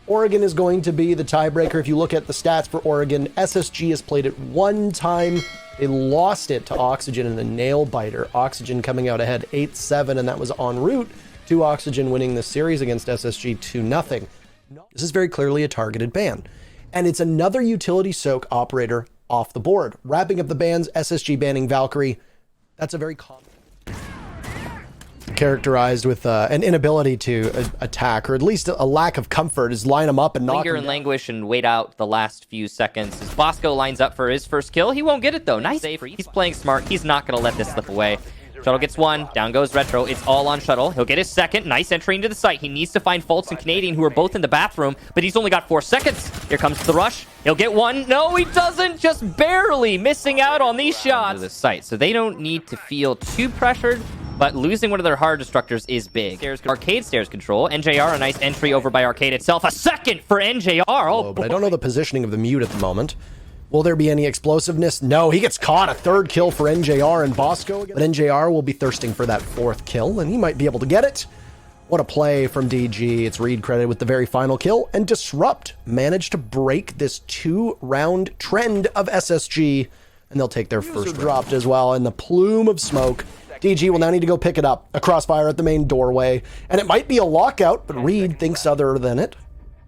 Oregon is going to be the tiebreaker. If you look at the stats for Oregon, SSG has played it one time. They lost it to Oxygen in a nail biter. Oxygen coming out ahead 8-7, and that was en route to Oxygen winning the series against SSG 2-0. This is very clearly a targeted ban, and it's another utility soak operator off the board. Wrapping up the bans, SSG banning Valkyrie. That's a very common, characterized with an inability to attack, or at least a lack of comfort, is line them up and knock Linger and languish and wait out the last few seconds. As Bosco lines up for his first kill, he won't get it though. Nice save. He's playing smart. He's not going to let this slip away. Shuttle gets one. Down goes Retro. It's all on Shuttle. He'll get his second. Nice entry into the site. He needs to find Fultz and Canadian, who are both in the bathroom, but he's only got 4 seconds. Here comes the rush. He'll get one. No, he doesn't. Just barely missing out on these shots. The site. So they don't need to feel too pressured, but losing one of their hard destructors is big. Arcade stairs control. NJR, a nice entry over by Arcade itself. A second for NJR. Oh, but I don't know the positioning of the mute at the moment. Will there be any explosiveness? No, he gets caught. A third kill for NJR and Bosco. But NJR will be thirsting for that 4th kill, and he might be able to get it. What a play from DG. It's Reed credited with the very final kill, and Disrupt managed to break this 2-round trend of SSG, and they'll take their first dropped as well in the plume of smoke. DG will now need to go pick it up. A crossfire at the main doorway, and it might be a lockout, but Reed thinks other than it.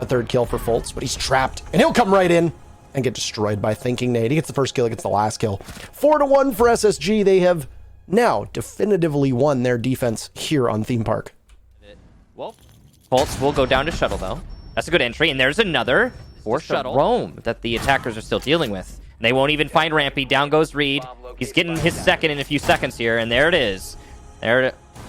A 3rd kill for Fultz, but he's trapped, and he'll come right in and get destroyed by Thinking Nade. He gets the first kill, he gets the last kill. 4-1 for SSG. They have now definitively won their defense here on Theme Park. Well, Fultz will go down to Shuttle, though. That's a good entry, and there's another for Shuttle. Roam that the attackers are still dealing with. And they won't even find Rampy. Down goes Reed. He's getting his second in a few seconds here, and there it is.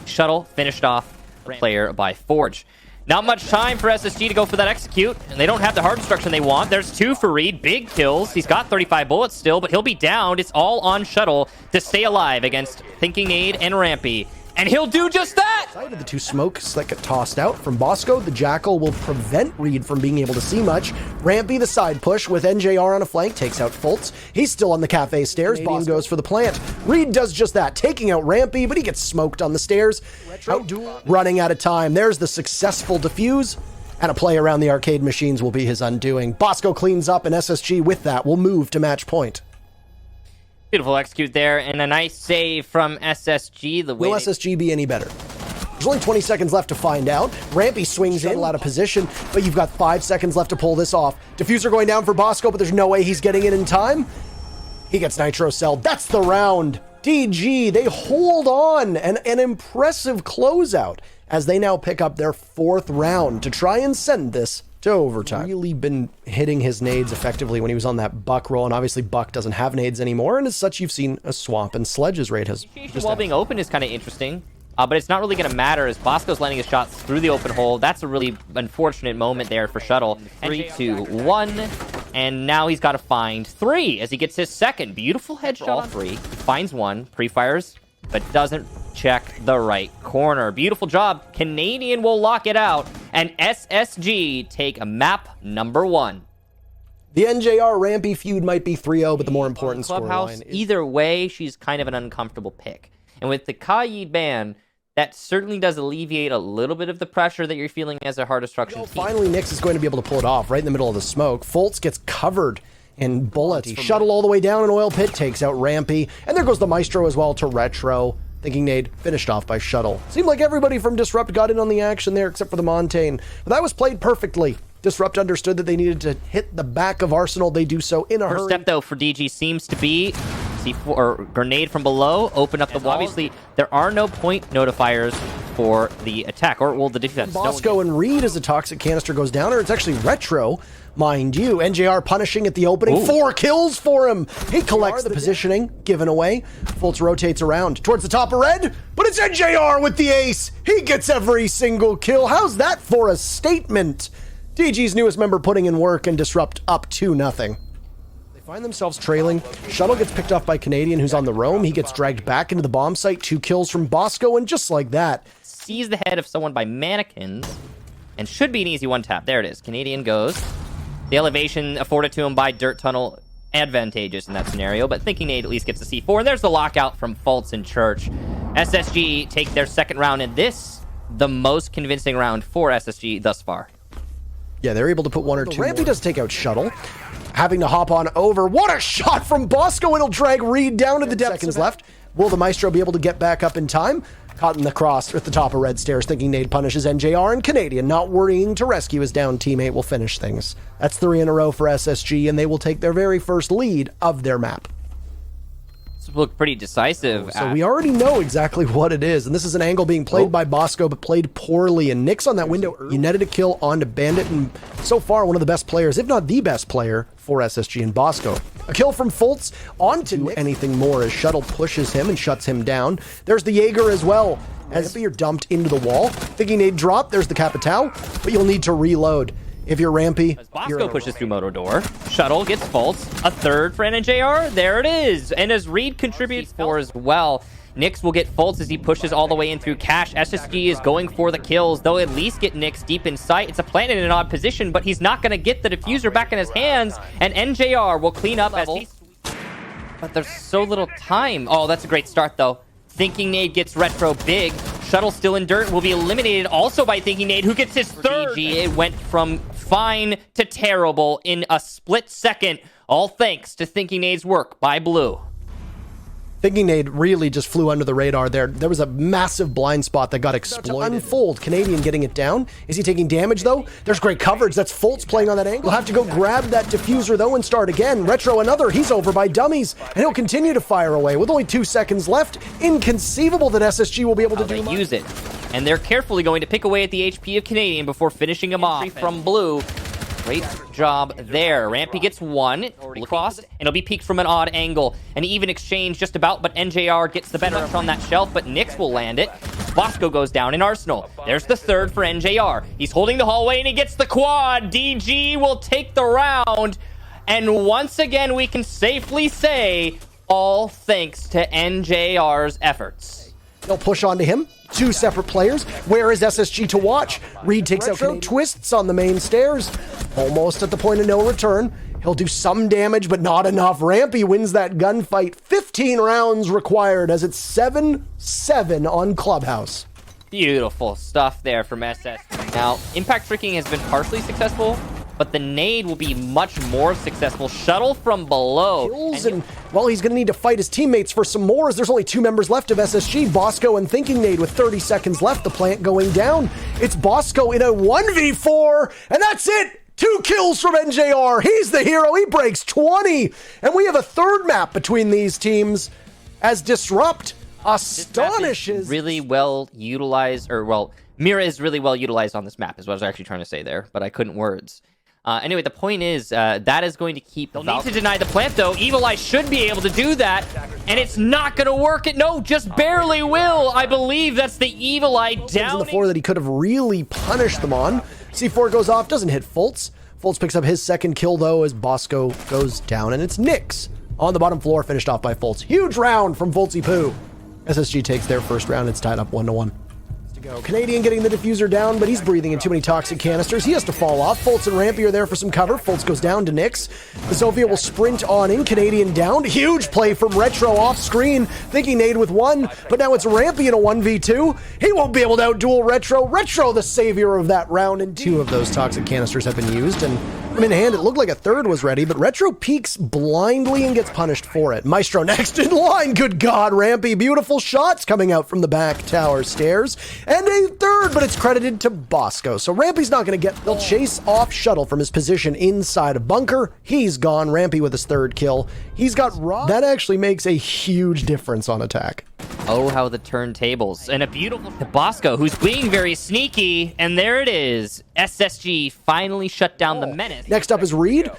Shuttle finished off the player by Forge. Not much time for SSG to go for that execute, and they don't have the hard destruction they want. There's 2 for Reed. Big kills. He's got 35 bullets still, but he'll be downed. It's all on Shuttle to stay alive against Thinking Nade and Rampy. And he'll do just that! Side of the 2 smokes that get tossed out from Bosco, the Jackal will prevent Reed from being able to see much. Rampy, the side push with NJR on a flank, takes out Fultz. He's still on the cafe stairs. Bosco goes for the plant. Reed does just that, taking out Rampy, but he gets smoked on the stairs. Running out of time. There's the successful defuse, and a play around the arcade machines will be his undoing. Bosco cleans up, and SSG with that will move to match point. Beautiful execute there, and a nice save from SSG. Will SSG be any better? There's only 20 seconds left to find out. Rampy swings in, out of position, but you've got 5 seconds left to pull this off. Diffuser going down for Bosco, but there's no way he's getting it in time. He gets Nitro Cell. That's the round. DG, they hold on. An impressive closeout as they now pick up their 4th round to try and send this to overtime. Really been hitting his nades effectively when he was on that Buck roll, and obviously Buck doesn't have nades anymore, and as such you've seen a swamp, and Sledge's rate has while being open is kind of interesting, but it's not really going to matter as Bosco's landing his shots through the open hole. That's a really unfortunate moment there for Shuttle. 3, 2, 1, and now he's got to find 3 as he gets his second. Beautiful headshot on 3. Finds 1, pre-fires, but doesn't check the right corner. Beautiful job. Canadian will lock it out, and SSG take a map number 1. The NJR Rampy feud might be 3-0, but the more important Clubhouse, scoreline is... Either way, she's kind of an uncomfortable pick. And with the Kaid ban, that certainly does alleviate a little bit of the pressure that you're feeling as a hard destruction team. Finally, Nyx is going to be able to pull it off right in the middle of the smoke. Fultz gets covered in bullets. Shuttle all the way down, an oil pit takes out Rampy, and there goes the Maestro as well to Retro. Thinking Nade finished off by Shuttle. Seemed like everybody from Disrupt got in on the action there except for the Montaigne, but that was played perfectly. Disrupt understood that they needed to hit the back of Arsenal. They do so in a hurry. First step though for DG seems to be C4 or grenade from below, open up the wall. Obviously there are no point notifiers for the attack, or well, the defense. Bosco and Reed as the toxic canister goes down, or it's actually Retro, mind you. NJR punishing at the opening. Ooh. 4 kills for him. He collects the positioning given away. Fultz rotates around towards the top of red, but it's NJR with the ace. He gets every single kill. How's that for a statement? DG's newest member putting in work, and Disrupt up 2-0. They find themselves trailing. Shuttle gets picked off by Canadian, who's on the roam. He gets dragged back into the bomb site. 2 kills from Bosco, and just like that, sees the head of someone by mannequins, and should be an easy 1-tap. There it is. Canadian goes. The elevation afforded to him by Dirt Tunnel, advantageous in that scenario, but Thinking Nade at least gets the C4, and there's the lockout from Fultz and Church. SSG take their second round, and this, the most convincing round for SSG thus far. Yeah, they're able to put one or two. Rampy does take out Shuttle, having to hop on over. What a shot from Bosco! It'll drag Reed down to the depths. Seconds left. Will the Maestro be able to get back up in time? Caught in the cross at the top of red stairs, thinking Nade punishes NJR, and Canadian, not worrying to rescue his down teammate, will finish things. That's 3 in a row for SSG, and they will take their very first lead of their map. This looked pretty decisive. So we already know exactly what it is, and this is an angle being played by Bosco, but played poorly, and Nyx on that window. You netted a kill onto Bandit, and so far one of the best players, if not the best player, for SSG and Bosco. A kill from Fultz onto Nyx. Anything more as Shuttle pushes him and shuts him down. There's the Jaeger as well, as you're dumped into the wall. Thinking they'd drop, there's the Capitao, but you'll need to reload. If you're Rampy, as Bosco pushes through Moto Door, Shuttle gets Fultz, a third for NJR, there it is. And as Reed contributes for as well, Nyx will get Fultz as he pushes all the way in through Cash. SSG is going for the kills. They'll at least get Nyx deep in sight. It's a plant in an odd position, but he's not going to get the diffuser back in his hands, and NJR will clean up as he... But there's so little time. Oh, that's a great start, though. Thinking Nade gets retro big. Shuttle still in dirt, will be eliminated also by Thinking Nade, who gets his third. SiegeGG, it went from fine to terrible in a split second, all thanks to Thinking Nade's work by Blue. Thinking Nade really just flew under the radar there. There was a massive blind spot that got exploited. Unfold, Canadian getting it down. Is he taking damage though? There's great coverage. That's Fultz playing on that angle. He'll have to go grab that diffuser though and start again. Retro another. He's over by dummies, and he'll continue to fire away with only 2 seconds left. Inconceivable that SSG will be able to do much. Use it, and they're carefully going to pick away at the HP of Canadian before finishing him off from Blue. Great job there. Rampy gets one across, and it'll be peeked from an odd angle. An even exchange just about, but NJR gets the better on that shelf, but Nyx will land it. Bosco goes down in Arsenal. There's the third for NJR. He's holding the hallway, and he gets the quad. DG will take the round, and once again, we can safely say, all thanks to NJR's efforts. They'll push onto him. 2 separate players. Where is SSG to watch? Reed takes out twists on the main stairs. Almost at the point of no return. He'll do some damage, but not enough. Rampy wins that gunfight. 15 rounds required as it's 7-7 on Clubhouse. Beautiful stuff there from SS. Now, impact tricking has been partially successful, but the nade will be much more successful. Shuttle from below. And well, he's going to need to fight his teammates for some more as there's only 2 members left of SSG. Bosco and Thinking Nade with 30 seconds left. The plant going down. It's Bosco in a 1v4, and that's it. 2 kills from NJR. He's the hero. He breaks 20. And we have a third map between these teams as Disrupt astonishes. Really well utilized, or well, Mira is really well utilized on this map, is what I was actually trying to say there, but I couldn't words. Anyway, the point is, that is going to keep... They'll need to deny the plant, though. Evil Eye should be able to do that, and it's not going to work. No, just barely will. I believe that's the Evil Eye down. On the floor that he could have really punished them on. C4 goes off, doesn't hit Fultz. Fultz picks up his second kill, though, as Bosco goes down, and it's Nyx on the bottom floor, finished off by Fultz. Huge round from Fultzy Poo. SSG takes their first round. It's tied up 1-1. Canadian getting the diffuser down, but he's breathing in too many toxic canisters. He has to fall off. Fultz and Rampy are there for some cover. Fultz goes down to Nyx. The Sophia will sprint on in. Canadian down. Huge play from Retro off screen. Thinking Nade with 1, but now it's Rampy in a 1v2. He won't be able to outduel Retro. Retro, the savior of that round, and 2 of those toxic canisters have been used, and in hand, it looked like a third was ready, but Retro peeks blindly and gets punished for it. Maestro next in line. Good God, Rampy. Beautiful shots coming out from the back tower stairs. And a third, but it's credited to Bosco. So Rampy's not going to get... They'll chase off Shuttle from his position inside a bunker. He's gone. Rampy with his third kill. He's got Rob. That actually makes a huge difference on attack. Oh, how the turntables. And a beautiful Bosco, who's being very sneaky. And there it is. SSG finally shut down the menace. Next up is Reed.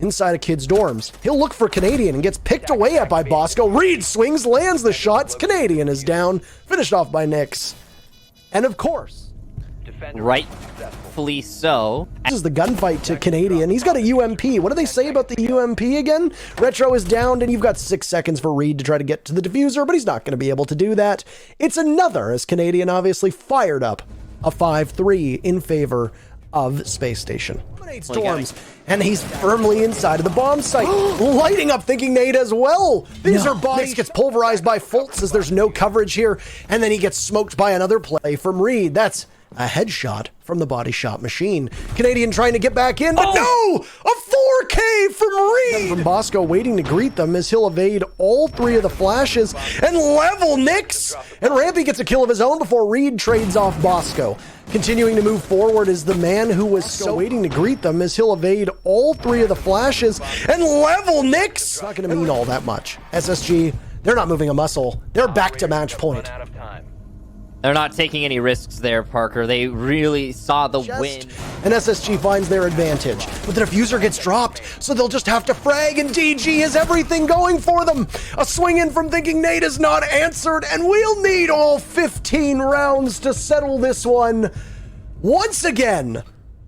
Inside a kid's dorms. He'll look for Canadian and gets picked away at by Bosco. Reed swings, lands the shots. Canadian is down. Finished off by Nyx. And of course, rightfully so. This is the gunfight to Canadian. He's got a UMP. What do they say about the UMP again? Retro is downed, and you've got 6 seconds for Reed to try to get to the diffuser, but he's not going to be able to do that. It's another, as Canadian obviously fired up a 5-3 in favor of Space Station. Storms, and he's firmly inside of the bomb site, lighting up Thinking Nate as well. These are bodies. Gets pulverized by Fultz as there's no coverage here, and then he gets smoked by another play from Reed. That's a headshot from the body shot machine. Canadian trying to get back in, but no! A 4K from Reed! From Bosco waiting to greet them as he'll evade all three of the flashes and level Nyx! And Rampy gets a kill of his own before Reed trades off Bosco. Continuing to move forward is the man who was so waiting to greet them as he'll evade all three of the flashes and level Nyx! It's not going to mean all that much. SSG, they're not moving a muscle. They're back to match point. They're not taking any risks there, Parker. They really saw the win. And SSG finds their advantage. But the diffuser gets dropped, so they'll just have to frag, and DG has everything going for them. A swing in from Thinking Nate is not answered, and we'll need all 15 rounds to settle this one. Once again,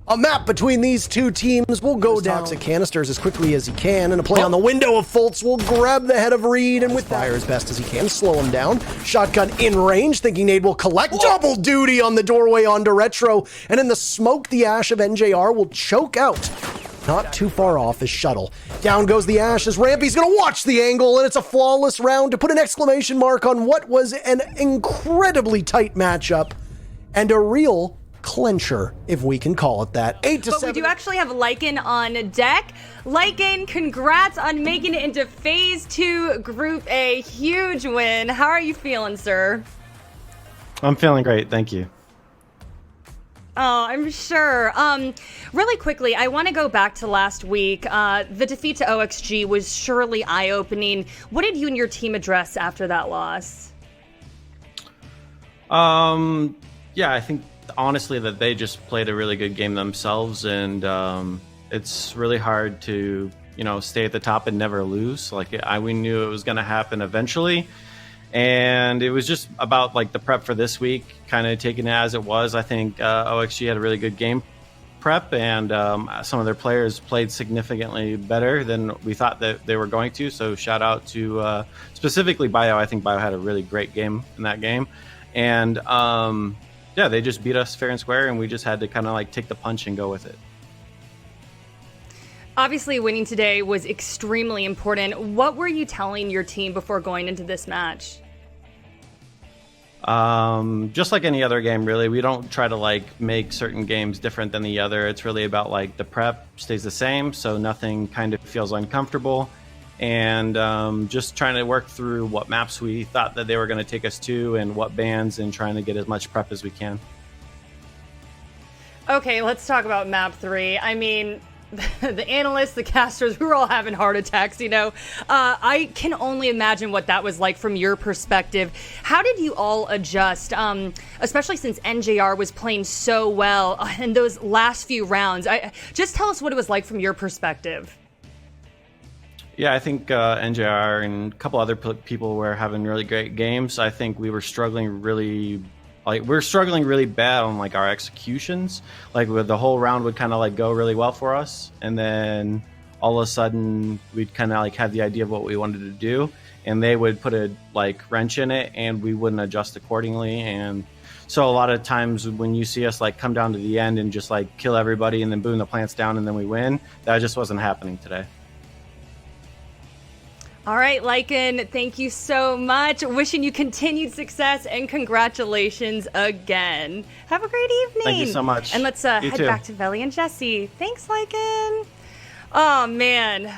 a map between these two teams will go down. Toxic canisters as quickly as he can, and a play on the window of Fultz will grab the head of Reed, and with fire as best as he can, slow him down. Shotgun in range, Thinking Nate will collect double duty on the doorway onto Retro, and in the smoke, the Ash of NJR will choke out. Not too far off is Shuttle. Down goes the Ash as Rampy's gonna watch the angle, and it's a flawless round to put an exclamation mark on what was an incredibly tight matchup, and a real clincher, if we can call it that. 8 to 7. But we do actually have Lycan on deck. Lycan, congrats on making it into Phase 2 Group A. Huge win. How are you feeling, sir? I'm feeling great, thank you. Oh, I'm sure. Really quickly, I want to go back to last week. The defeat to OXG was surely eye-opening. What did you and your team address after that loss? Yeah, I think honestly that they just played a really good game themselves, and it's really hard to stay at the top and never lose. We knew it was going to happen eventually, and it was just about the prep for this week, kind of taking it as it was. I think OXG had a really good game prep, and some of their players played significantly better than we thought that they were going to, so shout out to specifically Bio. I think Bio had a really great game in that game, and yeah, they just beat us fair and square, and we just had to kind of take the punch and go with it. Obviously, winning today was extremely important. What were you telling your team before going into this match? Just like any other game, really. We don't try to make certain games different than the other. It's really about the prep stays the same, so nothing kind of feels uncomfortable. And just trying to work through what maps we thought that they were going to take us to and what bans, and trying to get as much prep as we can. Okay, let's talk about map 3. I mean, the analysts, the casters, we were all having heart attacks, I can only imagine what that was like from your perspective. How did you all adjust, especially since NJR was playing so well in those last few rounds? Just tell us what it was like from your perspective. Yeah, I think NJR and a couple other people were having really great games. I think we were struggling really bad on our executions. With the whole round would kind of go really well for us, and then all of a sudden we'd kind of have the idea of what we wanted to do, and they would put a wrench in it, and we wouldn't adjust accordingly. And so a lot of times when you see us come down to the end and just kill everybody and then boom, the plant's down and then we win, that just wasn't happening today. All right, Lycan, thank you so much. Wishing you continued success, and congratulations again. Have a great evening. Thank you so much. And let's head back to Velly and Jesse. Thanks, Lycan. Oh, man.